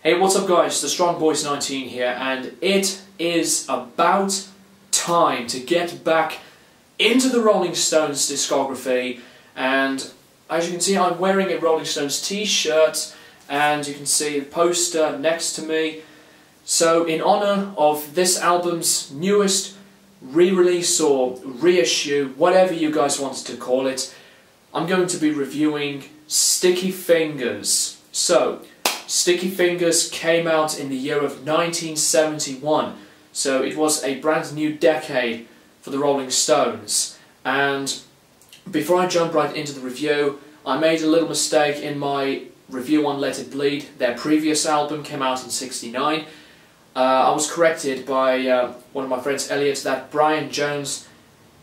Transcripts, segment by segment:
Hey, what's up guys, the Strong Boys 19 here, and it is about time to get back into the Rolling Stones discography. And as you can see, I'm wearing a Rolling Stones t-shirt, and you can see the poster next to me. So in honour of this album's newest re-release or reissue, whatever you guys wanted to call it, I'm going to be reviewing Sticky Fingers. So, Sticky Fingers came out in the year of 1971, so it was a brand new decade for the Rolling Stones. And before I jump right into the review, I made a little mistake in my review on Let It Bleed. Their previous album came out in '69. I was corrected by one of my friends, Elliot, that Brian Jones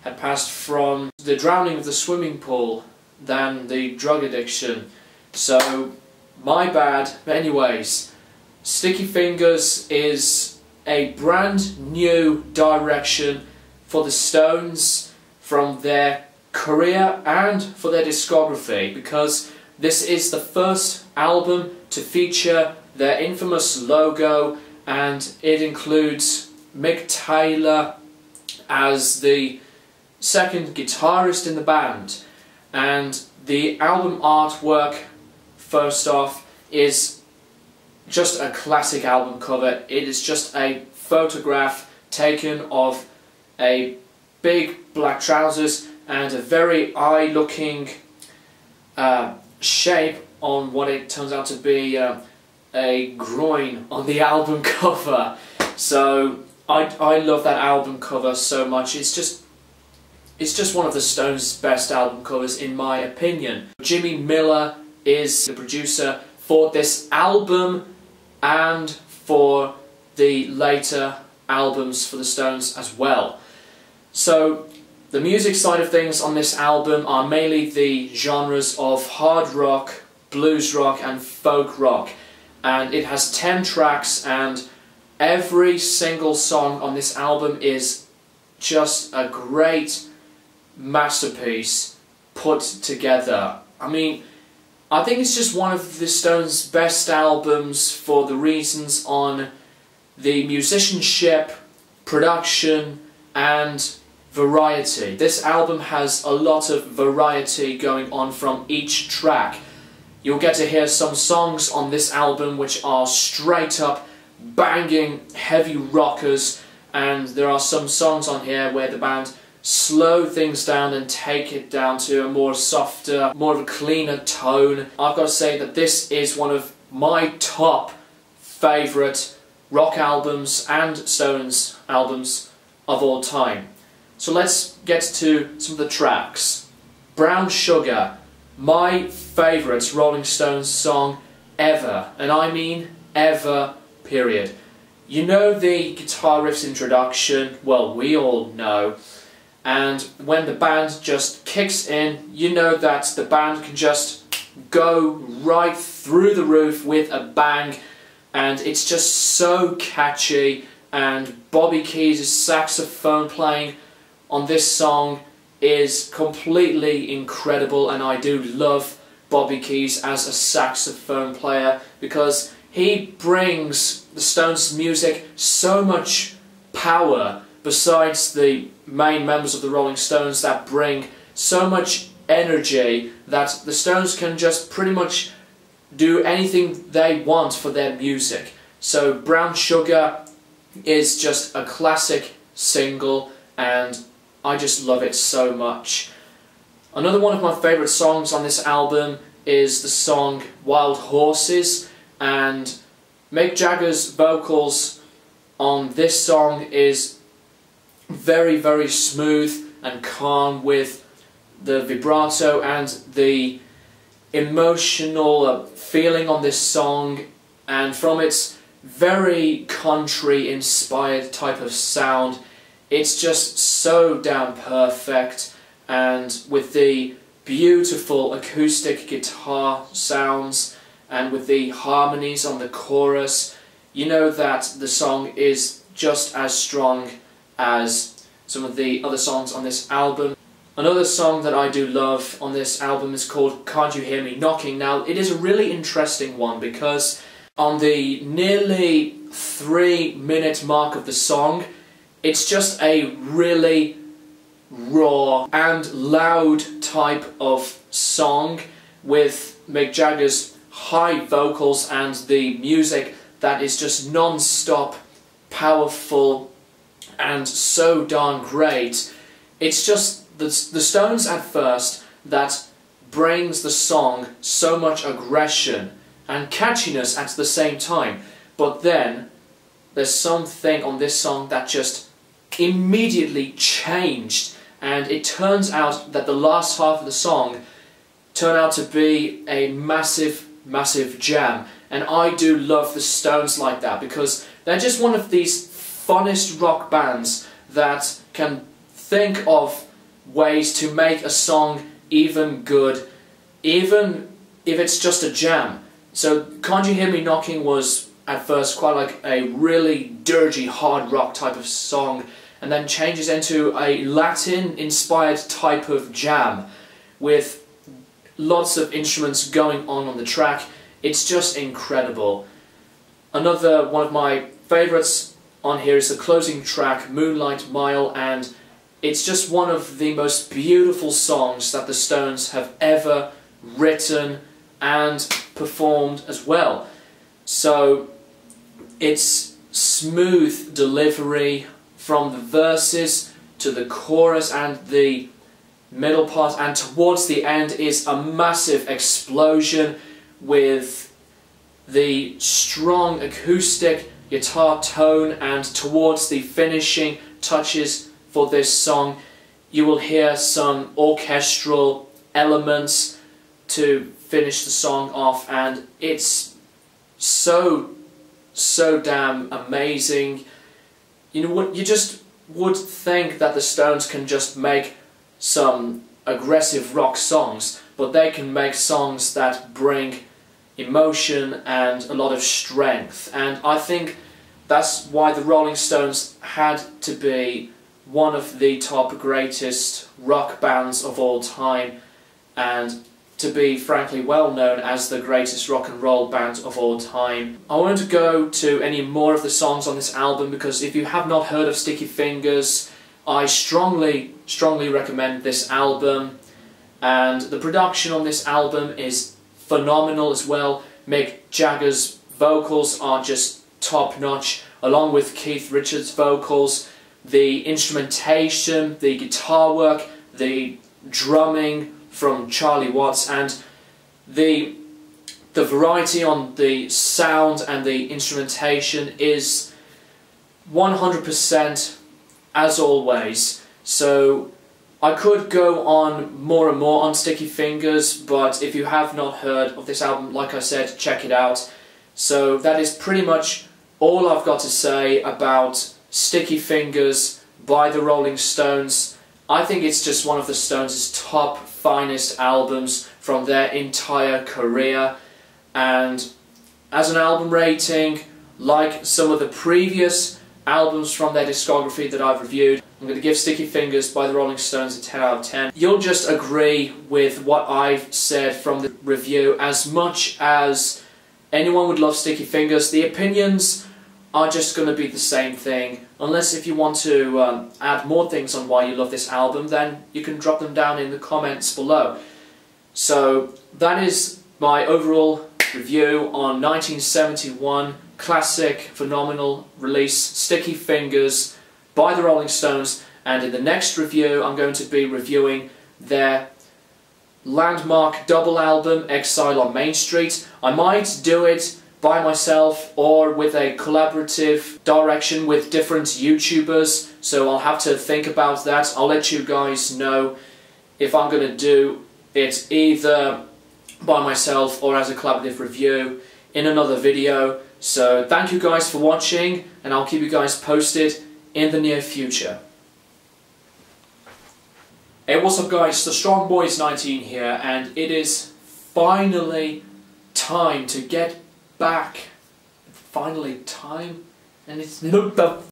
had passed from the drowning of the swimming pool than the drug addiction. So, my bad. But anyways, Sticky Fingers is a brand new direction for the Stones from their career and for their discography, because this is the first album to feature their infamous logo, and it includes Mick Taylor as the second guitarist in the band. And the album artwork, first off, is just a classic album cover. It is just a photograph taken of a big black trousers and a very eye-looking shape on what it turns out to be a groin on the album cover. So I love that album cover so much. It's just one of the Stones' best album covers in my opinion. Jimmy Miller is the producer for this album and for the later albums for the Stones as well. So the music side of things on this album are mainly the genres of hard rock, blues rock and folk rock. And it has 10 tracks, and every single song on this album is just a great masterpiece put together. I mean, I think it's just one of the Stones' best albums for the reasons on the musicianship, production and variety. This album has a lot of variety going on from each track. You'll get to hear some songs on this album which are straight up banging heavy rockers, and there are some songs on here where the band slow things down and take it down to a more softer, more of a cleaner tone. I've got to say that this is one of my top favourite rock albums and Stones albums of all time. So let's get to some of the tracks. Brown Sugar, my favourite Rolling Stones song ever, and I mean ever, period. You know the guitar riff's introduction, well, we all know. And when the band just kicks in, you know that the band can just go right through the roof with a bang, and it's just so catchy. And Bobby Keys' saxophone playing on this song is completely incredible, and I do love Bobby Keys as a saxophone player because he brings the Stones' music so much power, besides the main members of the Rolling Stones that bring so much energy that the Stones can just pretty much do anything they want for their music. So Brown Sugar is just a classic single, and I just love it so much. Another one of my favourite songs on this album is the song Wild Horses, and Mick Jagger's vocals on this song is very, very smooth and calm, with the vibrato and the emotional feeling on this song, and from its very country inspired type of sound, it's just so damn perfect. And with the beautiful acoustic guitar sounds and with the harmonies on the chorus, you know that the song is just as strong as some of the other songs on this album. Another song that I do love on this album is called Can't You Hear Me Knocking. Now, it is a really interesting one because on the nearly 3-minute mark of the song, it's just a really raw and loud type of song with Mick Jagger's high vocals and the music that is just non-stop powerful and so darn great. It's just the Stones at first that brings the song so much aggression and catchiness at the same time, but then there's something on this song that just immediately changed, and it turns out that the last half of the song turned out to be a massive jam. And I do love the Stones like that, because they're just one of these funnest rock bands that can think of ways to make a song even good, even if it's just a jam. So Can't You Hear Me Knocking was at first quite like a really dirgy hard rock type of song, and then changes into a Latin inspired type of jam with lots of instruments going on the track. It's just incredible. Another one of my favourites on here is the closing track, Moonlight Mile, and it's just one of the most beautiful songs that the Stones have ever written and performed as well. So it's smooth delivery from the verses to the chorus and the middle part, and towards the end is a massive explosion with the strong acoustic guitar tone, and towards the finishing touches for this song you will hear some orchestral elements to finish the song off, and it's so damn amazing. You know what, you just would think that the Stones can just make some aggressive rock songs, but they can make songs that bring emotion and a lot of strength, and I think that's why the Rolling Stones had to be one of the top greatest rock bands of all time, and to be frankly well known as the greatest rock and roll band of all time. I won't go to any more of the songs on this album, because if you have not heard of Sticky Fingers, I strongly recommend this album, and the production on this album is phenomenal as well. Mick Jagger's vocals are just top-notch, along with Keith Richards' vocals. The instrumentation, the guitar work, the drumming from Charlie Watts, and the variety on the sound and the instrumentation is 100% as always. So I could go on more and more on Sticky Fingers, but if you have not heard of this album, like I said, check it out. So that is pretty much all I've got to say about Sticky Fingers by the Rolling Stones. I think it's just one of the Stones' top, finest albums from their entire career, and as an album rating, like some of the previous albums from their discography that I've reviewed, I'm going to give Sticky Fingers by the Rolling Stones a 10 out of 10. You'll just agree with what I've said from the review. As much as anyone would love Sticky Fingers, the opinions are just going to be the same thing. Unless if you want to add more things on why you love this album, then you can drop them down in the comments below. So that is my overall review on 1971 classic, phenomenal release, Sticky Fingers by the Rolling Stones, and in the next review I'm going to be reviewing their landmark double album, Exile on Main Street. I might do it by myself or with a collaborative direction with different YouTubers, so I'll have to think about that. I'll let you guys know if I'm going to do it either by myself or as a collaborative review in another video. So thank you guys for watching, and I'll keep you guys posted in the near future. Hey, what's up guys, the Strong Boys 19 here, and it is finally time to get back. Finally time, and it's not the